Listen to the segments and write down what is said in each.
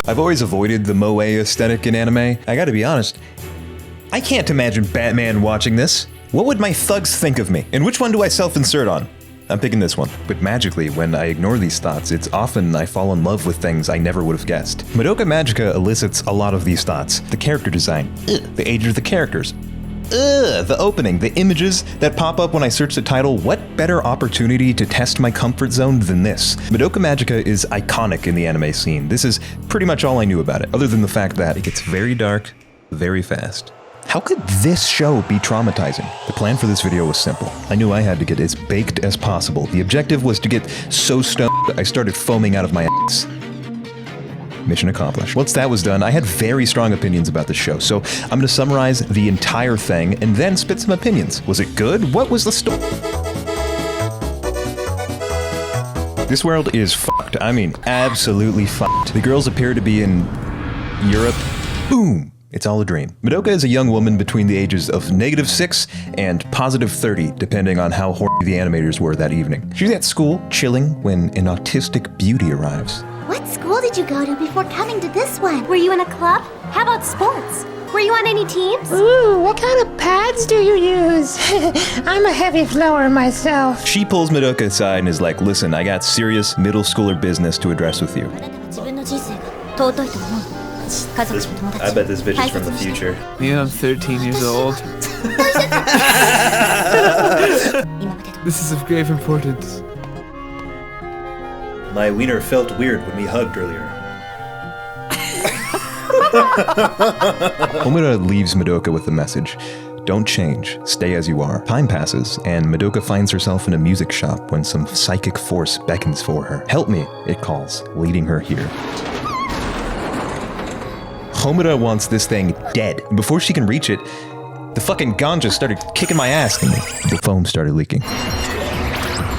I've always avoided the moe aesthetic in anime. I gotta be honest, I can't imagine Batman watching this. What would my thugs think of me? And which one do I self-insert on? I'm picking this one. But magically, when I ignore these thoughts, it's often I fall in love with things I never would have guessed. Madoka Magica elicits a lot of these thoughts. The character design, the age of the characters, the opening, the images that pop up when I search the title. What better opportunity to test my comfort zone than this? Madoka Magica is iconic in the anime scene. This is pretty much all I knew about it, other than the fact that it gets very dark, very fast. How could this show be traumatizing? The plan for this video was simple. I knew I had to get as baked as possible. The objective was to get so stoned I started foaming out of my ass. Mission accomplished. Once that was done, I had very strong opinions about the show, so I'm gonna summarize the entire thing and then spit some opinions. Was it good? What was the story? This world is fucked. I mean, absolutely fucked. The girls appear to be in Europe. Boom! It's all a dream. Madoka is a young woman between the ages of -6 and +30, depending on how horny the animators were that evening. She's at school, chilling, when an autistic beauty arrives. What school did you go to before coming to this one? Were you in a club? How about sports? Were you on any teams? Ooh, what kind of pads do you use? I'm a heavy flower myself. She pulls Madoka aside and is like, listen, I got serious middle schooler business to address with you. I bet this bitch is from the future. Me, I'm 13 years old. This is of grave importance. My wiener felt weird when we hugged earlier. Homura leaves Madoka with a message. Don't change, stay as you are. Time passes, and Madoka finds herself in a music shop when some psychic force beckons for her. Help me, it calls, leading her here. Homura wants this thing dead. Before she can reach it, the fucking ganja started kicking my ass and the foam started leaking.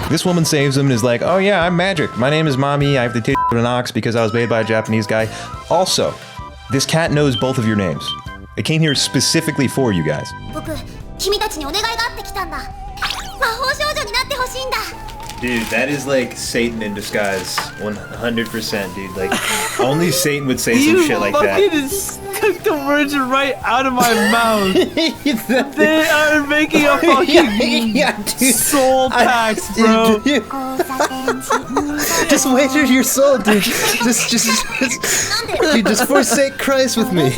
This woman saves him and is like, oh yeah, I'm magic. My name is Mami. I have the titty of an ox because I was made by a Japanese guy. Also, this cat knows both of your names. It came here specifically for you guys. Dude, that is like Satan in disguise. 100%, dude. Like, only Satan would say some shit like that. You just took the words right out of my mouth. They are making a fucking soul pact, bro. Just wager your soul, dude. Dude, just forsake Christ with me.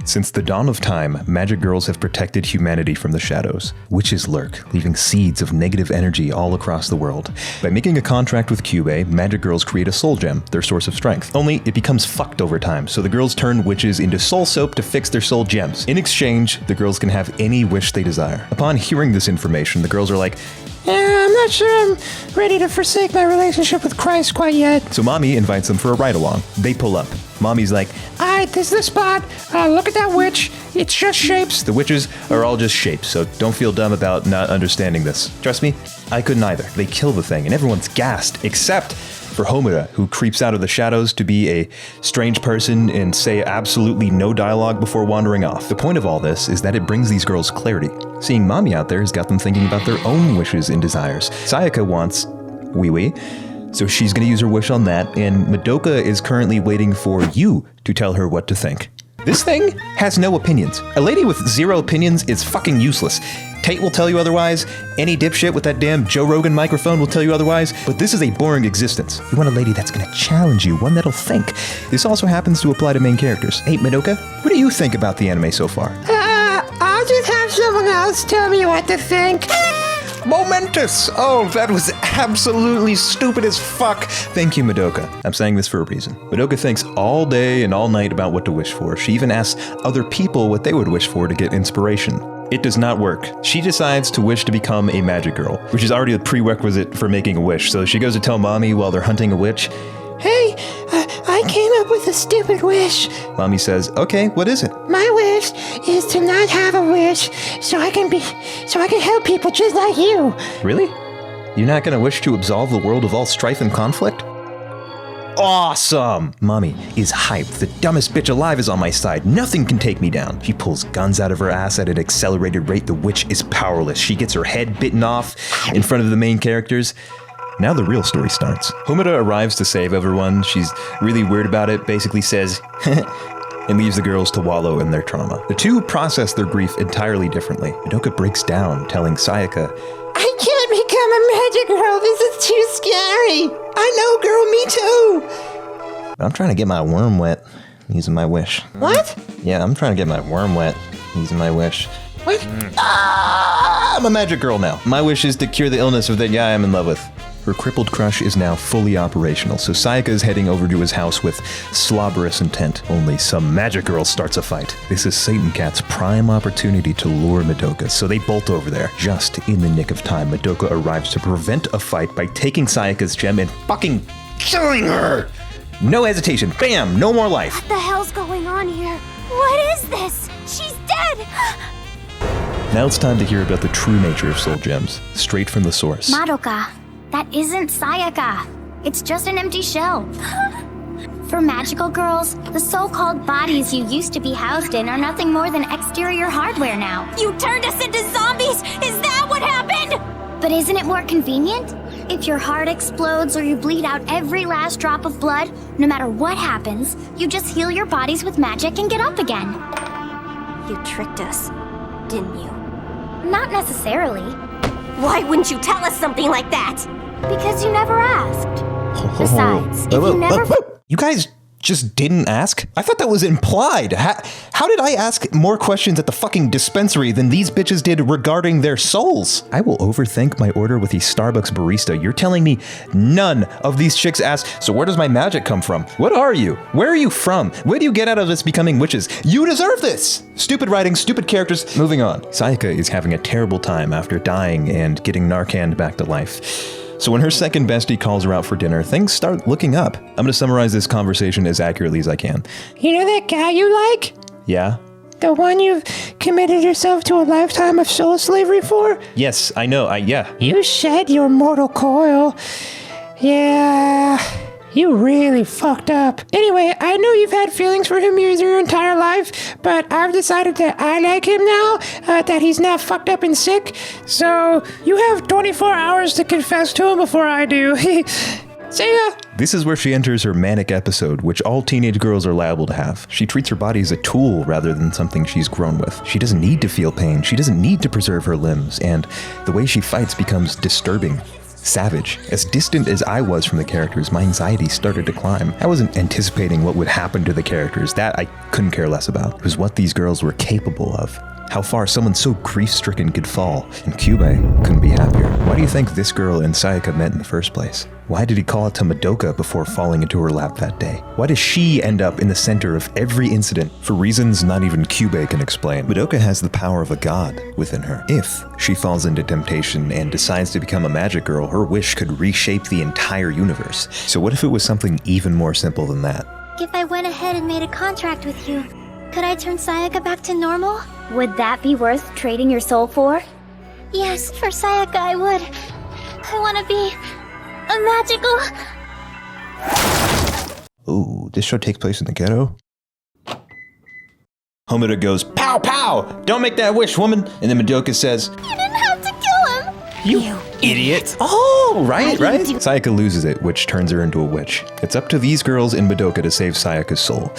Since the dawn of time, magic girls have protected humanity from the shadows. Witches lurk, leaving seeds of negative energy all across the world. By making a contract with Kyubey, magic girls create a soul gem, their source of strength. Only it becomes fucked over time, so the girls turn witches into soul soap to fix their soul gems. In exchange, the girls can have any wish they desire. Upon hearing this information, the girls are like, Yeah, I'm not sure I'm ready to forsake my relationship with Christ quite yet. so Mommy invites them for a ride-along. They pull up. Mommy's like, Alright, this is the spot. Look at that witch. It's just shapes. the witches are all just shapes, so don't feel dumb about not understanding this. Trust me, I couldn't either. They kill the thing, and everyone's gassed, except for Homura, who creeps out of the shadows to be a strange person and say absolutely no dialogue before wandering off. The point of all this is that it brings these girls clarity. Seeing Mommy out there has got them thinking about their own wishes and desires. Sayaka wants wee-wee, so she's gonna use her wish on that, and Madoka is currently waiting for you to tell her what to think. This thing has no opinions. A lady with 0 opinions is fucking useless. Tate will tell you otherwise, any dipshit with that damn Joe Rogan microphone will tell you otherwise, but this is a boring existence. You want a lady that's gonna challenge you, one that'll think. This also happens to apply to main characters. Hey, Madoka, what do you think about the anime so far? I'll just have someone else tell me what to think. Momentous! Oh, that was absolutely stupid as fuck. Thank you, Madoka. I'm saying this for a reason. Madoka thinks all day and all night about what to wish for. She even asks other people what they would wish for to get inspiration. It does not work. She decides to wish to become a magic girl, which is already a prerequisite for making a wish. So she goes to tell Mommy while they're hunting a witch. Hey, I came up with a stupid wish. Mommy says, okay, what is it? My wish is to not have a wish so I can help people just like you. Really? You're not gonna wish to absolve the world of all strife and conflict? Awesome! Mommy is hyped. The dumbest bitch alive is on my side. Nothing can take me down. She pulls guns out of her ass at an accelerated rate. The witch is powerless. She gets her head bitten off in front of the main characters. Now the real story starts. Homura arrives to save everyone. She's really weird about it, basically says, and leaves the girls to wallow in their trauma. The two process their grief entirely differently. Madoka breaks down, telling Sayaka, I can't become a magic girl. This is too scary. I know, girl, me too. I'm trying to get my worm wet using my wish. What? Yeah, I'm trying to get my worm wet using my wish. What? I'm a magic girl now. My wish is to cure the illness of the guy I'm in love with. Her crippled crush is now fully operational, so Sayaka is heading over to his house with slobberous intent. Only some magic girl starts a fight. This is Satan Cat's prime opportunity to lure Madoka, so they bolt over there. Just in the nick of time, Madoka arrives to prevent a fight by taking Sayaka's gem and fucking killing her! No hesitation. Bam! No more life. What the hell's going on here? What is this? She's dead! Now it's time to hear about the true nature of soul gems, straight from the source. Madoka, that isn't Sayaka. It's just an empty shell. For magical girls, the so-called bodies you used to be housed in are nothing more than exterior hardware now. You turned us into zombies? Is that what happened? But isn't it more convenient? If your heart explodes or you bleed out every last drop of blood, no matter what happens, you just heal your bodies with magic and get up again. You tricked us, didn't you? Not necessarily, Why wouldn't you tell us something like that? because you never asked. Besides, if you never... You guys just didn't ask? I thought that was implied. How did I ask more questions at the fucking dispensary than these bitches did regarding their souls? I will overthink my order with the Starbucks barista. You're telling me none of these chicks asked, so where does my magic come from? What are you? Where are you from? What do you get out of this becoming witches? You deserve this! Stupid writing, stupid characters. Moving on. Sayaka is having a terrible time after dying and getting Narcaned back to life. So when her second bestie calls her out for dinner, things start looking up. I'm going to summarize this conversation as accurately as I can. You know that guy you like? Yeah? The one you've committed yourself to a lifetime of soul slavery for? Yes, I know. Yeah. You shed your mortal coil. Yeah, you really fucked up. Anyway, I know you've had feelings for him your entire life, but I've decided that I like him now, that he's not fucked up and sick. So you have 24 hours to confess to him before I do. See ya. This is where she enters her manic episode, which all teenage girls are liable to have. She treats her body as a tool rather than something she's grown with. She doesn't need to feel pain. She doesn't need to preserve her limbs. And the way she fights becomes disturbing. Savage. As distant as I was from the characters, my anxiety started to climb. I wasn't anticipating what would happen to the characters. That I couldn't care less about. It was what these girls were capable of. How far someone so grief-stricken could fall. And Kyubey couldn't be happier. Why do you think this girl and Sayaka met in the first place? Why did he call out to Madoka before falling into her lap that day? Why does she end up in the center of every incident for reasons not even Kyubey can explain? Madoka has the power of a god within her. If she falls into temptation and decides to become a magic girl, her wish could reshape the entire universe. So what if it was something even more simple than that? If I went ahead and made a contract with you, could I turn Sayaka back to normal? Would that be worth trading your soul for? Yes, for Sayaka I would. I want to be a magical... Ooh, this show takes place in the ghetto? Homura goes, "Pow, pow! Don't make that wish, woman!" And then Madoka says, You didn't have to kill him! "You idiot!" Oh, right. Sayaka loses it, which turns her into a witch. It's up to these girls and Madoka to save Sayaka's soul.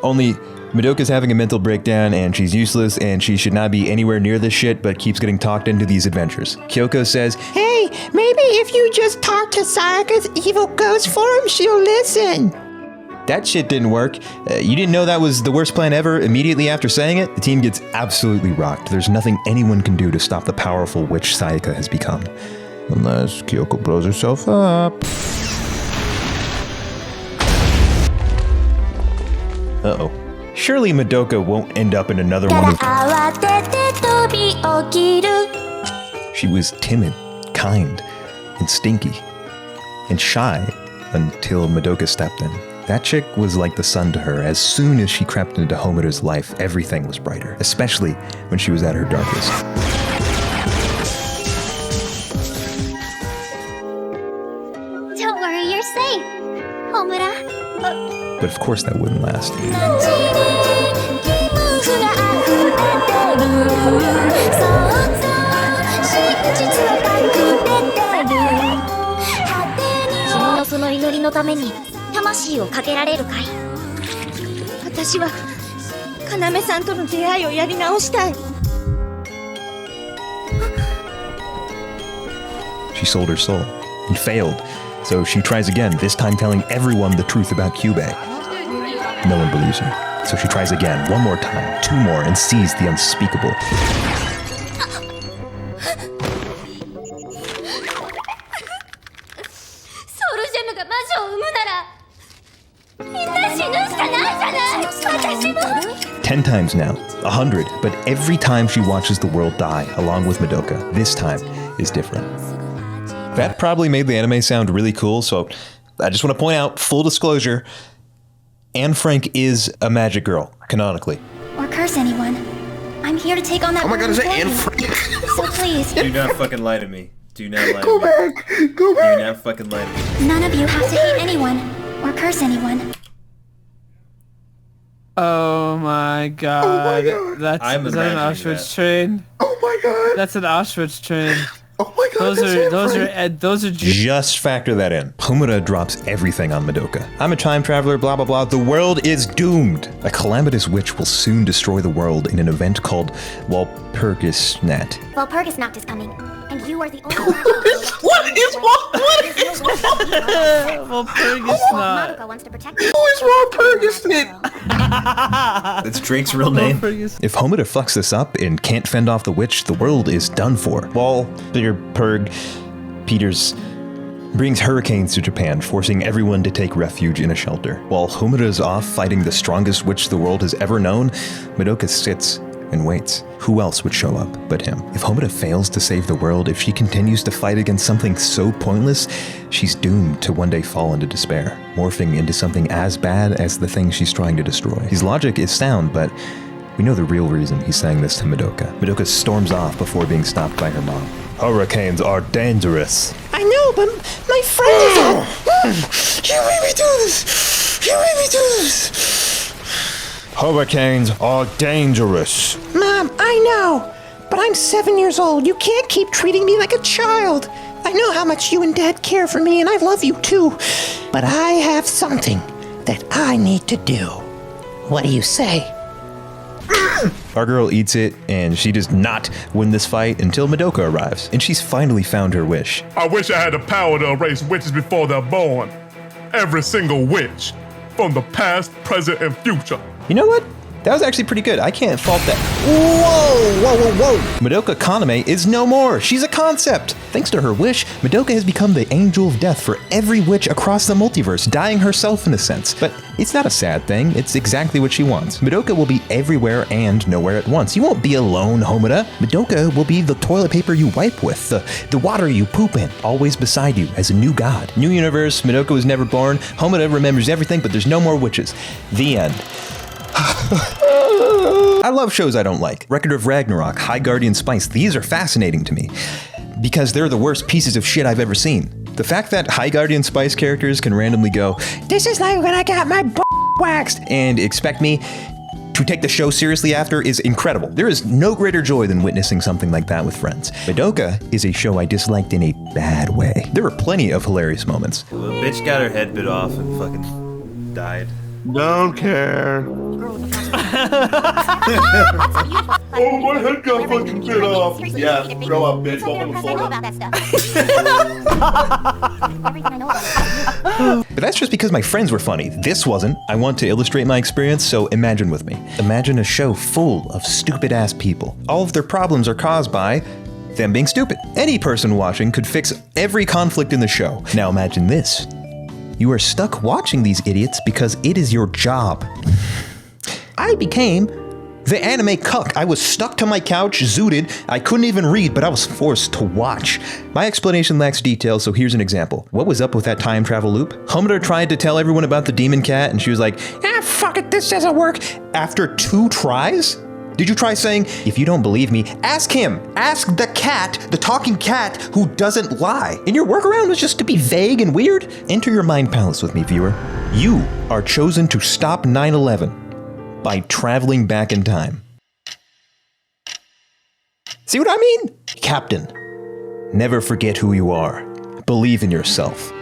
Only, Madoka's having a mental breakdown and she's useless and she should not be anywhere near this shit but keeps getting talked into these adventures. Kyoko says, Hey, maybe if you just talk to Sayaka's evil ghost for him, she'll listen. that shit didn't work. You didn't know that was the worst plan ever immediately after saying it? The team gets absolutely rocked. There's nothing anyone can do to stop the powerful witch Sayaka has become. Unless Kyoko blows herself up. Uh-oh. Surely Madoka won't end up in another one of... She was timid, kind, and stinky, and shy until Madoka stepped in. That chick was like the sun to her. As soon as she crept into Homura's life, everything was brighter, especially when she was at her darkest. Don't worry, you're safe, Homura. But of course that wouldn't last. のために魂をかけられるかい？私は要さんとの出会いをやり直したい。 She sold her soul and failed, so she tries again, this time telling everyone the truth about Kyubey. No one believes her, so she tries again, one more time, two more, and sees the unspeakable. ソウルジェムが魔女を生むならみんな死ぬしかないじゃない。私も。 10 times now, 100, but every time she watches the world die, along with Madoka, this time is different. That probably made the anime sound really cool, so I just want to point out, full disclosure, Anne Frank is a magic girl, canonically. Or curse anyone. I'm here to take on that. Oh my god, is that Anne Frank? So please. Do not fucking lie to me. Do not lie to me. Go back. Do not fucking lie to me. None of you have to hate anyone or curse anyone. Oh my god. That's I'm is that an imagining Auschwitz that. train? Oh my god. That's an Auschwitz train. Oh my god. Those are Just factor that in. Homura drops everything on Madoka. I'm a time traveler, blah blah blah. The world is doomed. A calamitous witch will soon destroy the world in an event called Walpurgisnacht. Walpurgisnacht is coming, and you are the only. What is wrong? What is Walpurgisnacht. Madoka wants to protect you. Who is Walpurgisnacht? That's Drake's real name. If Homura fucks this up and can't fend off the witch, the world is done for. Walpurg Peters brings hurricanes to Japan, forcing everyone to take refuge in a shelter. While Homura's off fighting the strongest witch the world has ever known, Madoka sits and waits. Who else would show up but him? If Homura fails to save the world, if she continues to fight against something so pointless, she's doomed to one day fall into despair, morphing into something as bad as the thing she's trying to destroy. His logic is sound, but we know the real reason he's saying this to Madoka. Madoka storms off before being stopped by her mom. Hurricanes are dangerous. I know, but my friend is on. You made me do this. You made me do this. Hurricanes are dangerous. Mom, I know, but I'm 7 years old. You can't keep treating me like a child. I know how much you and Dad care for me, and I love you too. But I have something that I need to do. What do you say? Our girl eats it, and she does not win this fight until Madoka arrives, and she's finally found her wish. I wish I had the power to erase witches before they're born. Every single witch. From the past, present, and future. You know what? That was actually pretty good. I can't fault that. Whoa! Madoka Kaname is no more. She's a concept. Thanks to her wish, Madoka has become the angel of death for every witch across the multiverse, dying herself in a sense. But it's not a sad thing. It's exactly what she wants. Madoka will be everywhere and nowhere at once. You won't be alone, Homura. Madoka will be the toilet paper you wipe with, the water you poop in, always beside you as a new god. New universe, Madoka was never born. Homura remembers everything, but there's no more witches. The end. I love shows I don't like. Record of Ragnarok, High Guardian Spice, these are fascinating to me because they're the worst pieces of shit I've ever seen. The fact that High Guardian Spice characters can randomly go, "This is like when I got my waxed," and expect me to take the show seriously after is incredible. There is no greater joy than witnessing something like that with friends. Madoka is a show I disliked in a bad way. There were plenty of hilarious moments. The bitch got her head bit off and fucking died. Don't care. Oh, my head got fucking bit off. Yeah, grow up, bitch. Welcome to Florida. But that's just because my friends were funny. This wasn't. I want to illustrate my experience, so imagine with me. Imagine a show full of stupid-ass people. All of their problems are caused by them being stupid. Any person watching could fix every conflict in the show. Now imagine this. You are stuck watching these idiots because it is your job. I became the anime cuck. I was stuck to my couch, zooted. I couldn't even read, but I was forced to watch. My explanation lacks detail, so here's an example. What was up with that time travel loop? Homura tried to tell everyone about the demon cat, and she was like, fuck it, this doesn't work. After 2 tries? Did you try saying, if you don't believe me, ask him. Ask the cat, the talking cat who doesn't lie. And your workaround was just to be vague and weird? Enter your mind palace with me, viewer. You are chosen to stop 9/11 by traveling back in time. See what I mean? Captain, never forget who you are. Believe in yourself.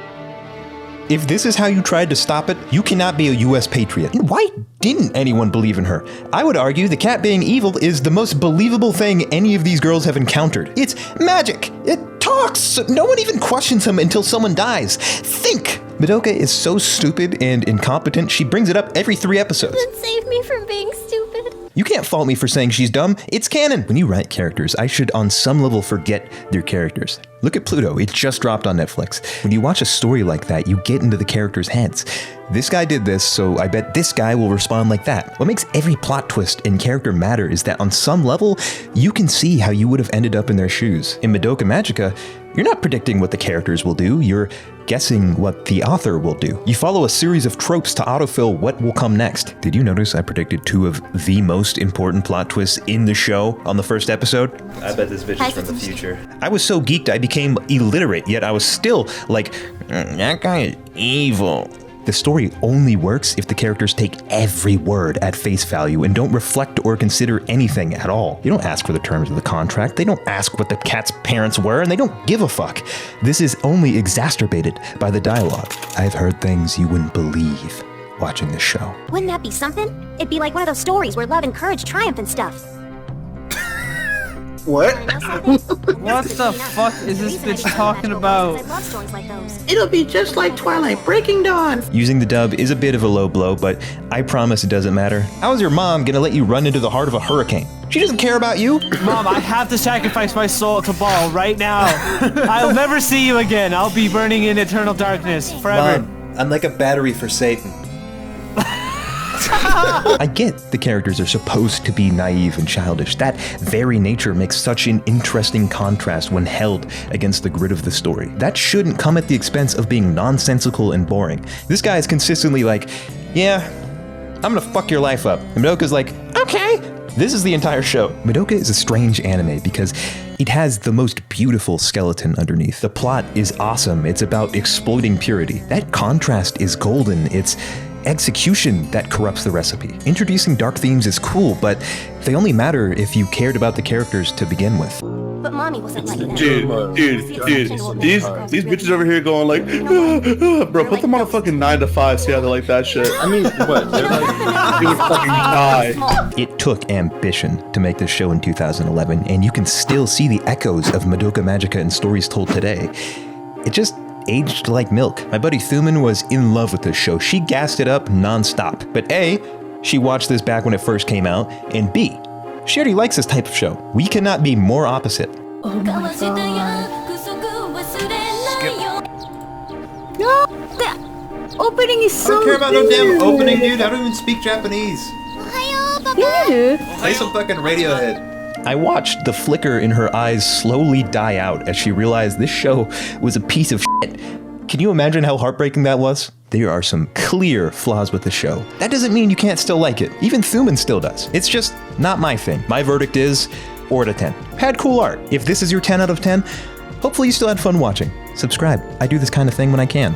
If this is how you tried to stop it, you cannot be a US patriot. And why didn't anyone believe in her? I would argue the cat being evil is the most believable thing any of these girls have encountered. It's magic. It talks. No one even questions him until someone dies. Think. Madoka is so stupid and incompetent, she brings it up every 3 episodes. Save me from being stupid. You can't fault me for saying she's dumb. It's canon. When you write characters, I should on some level forget their characters. Look at Pluto. It just dropped on Netflix. When you watch a story like that, you get into the characters' heads. This guy did this, so I bet this guy will respond like that. What makes every plot twist and character matter is that on some level, you can see how you would have ended up in their shoes. In Madoka Magica, you're not predicting what the characters will do, you're guessing what the author will do. You follow a series of tropes to autofill what will come next. Did you notice I predicted 2 of the most important plot twists in the show on the first episode? I bet this bitch is from the future. I was so geeked I became illiterate, yet I was still like, that guy is evil. The story only works if the characters take every word at face value and don't reflect or consider anything at all. You don't ask for the terms of the contract, they don't ask what the cat's parents were, and they don't give a fuck. This is only exacerbated by the dialogue. I've heard things you wouldn't believe watching this show. Wouldn't that be something? It'd be like one of those stories where love and courage triumph and stuff. What? What the fuck is this bitch talking about? It'll be just like Twilight Breaking Dawn. Using the dub is a bit of a low blow, but I promise it doesn't matter. How's your mom gonna let you run into the heart of a hurricane? She doesn't care about you. Mom, I have to sacrifice my soul to Ball right now. I'll never see you again. I'll be burning in eternal darkness forever. Mom, I'm like a battery for Satan. I get the characters are supposed to be naive and childish. That very nature makes such an interesting contrast when held against the grit of the story. That shouldn't come at the expense of being nonsensical and boring. This guy is consistently like, yeah, I'm gonna fuck your life up. And Madoka's like, okay. This is the entire show. Madoka is a strange anime because it has the most beautiful skeleton underneath. The plot is awesome. It's about exploiting purity. That contrast is golden. It's execution that corrupts the recipe. Introducing dark themes is cool, but they only matter if you cared about the characters to begin with. But mommy wasn't like that. Dude, these bitches over here going like, bro, put them on a fucking 9 to 5, see how they like that shit. I mean, what? They're like, you would fucking die. It took ambition to make this show in 2011, and you can still see the echoes of Madoka Magica in stories told today. It just aged like milk. My buddy Thuman was in love with this show. She gassed it up non-stop. But A, she watched this back when it first came out, and B, she already likes this type of show. We cannot be more opposite. Oh my god. The opening is so I don't care about no damn opening, dude. I don't even speak Japanese. Yeah. Play some fucking Radiohead. I watched the flicker in her eyes slowly die out as she realized this show was a piece of shit. Can you imagine how heartbreaking that was? There are some clear flaws with the show. That doesn't mean you can't still like it. Even Thuman still does. It's just not my thing. My verdict is 4 out of 10. Had cool art. If this is your 10 out of 10, hopefully you still had fun watching. Subscribe. I do this kind of thing when I can.